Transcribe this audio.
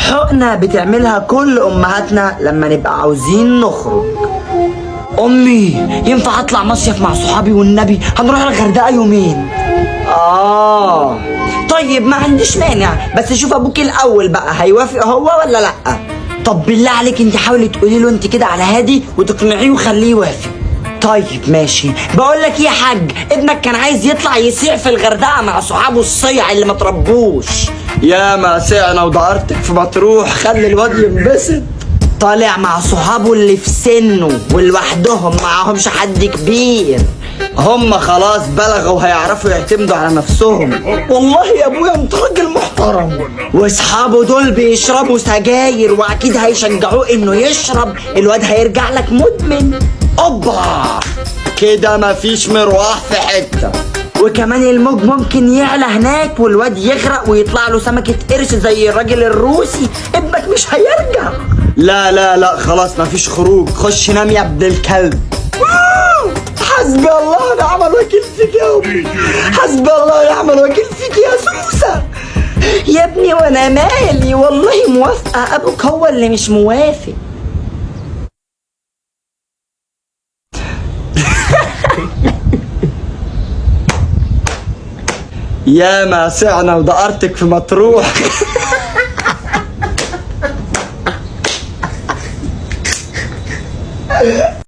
حقنة بتعملها كل امهاتنا لما نبقى عاوزين نخرج. امي ينفع اطلع مصيف مع صحابي والنبي؟ هنروح الغردقة يومين. طيب ما عنديش مانع، بس شوف ابوك الاول بقى هيوافق هو ولا لا. طب بالله عليك انت حاولي تقولي له انت كده على هادي وتقنعيه وخليه يوافق. طيب ماشي. بقول لك ايه يا حاج، ابنك كان عايز يطلع يسيع في الغردقه مع صحابه الصيع اللي ما تربوش. يا ما سعنا ودقرتك في مطروح، خلي الواد ينبسط. طالع مع صحابه اللي في سنه ولوحدهم، معهمش حد كبير. هم خلاص بلغوا وهيعرفوا يعتمدوا على نفسهم. والله يا ابويا انت راجل محترم. واصحابه دول بيشربوا سجاير واكيد هيشجعوه انه يشرب، الواد هيرجع لك مدمن. اوبا كده مفيش مروح في حته. وكمان الموج ممكن يعلى هناك والواد يغرق ويطلع له سمكة قرش زي الراجل الروسي، ابنك مش هيرجع. لا لا لا خلاص مفيش خروج، خش نام يا ابن الكلب. حسبي الله ونعم الوكيل فيك يا امي، حسبي الله ونعم الوكيل فيك يا سوسة. يا ابني وانا مالي، والله موافقة، ابوك هو اللي مش موافق. يا ما سعنا ودقرتك في مطروح.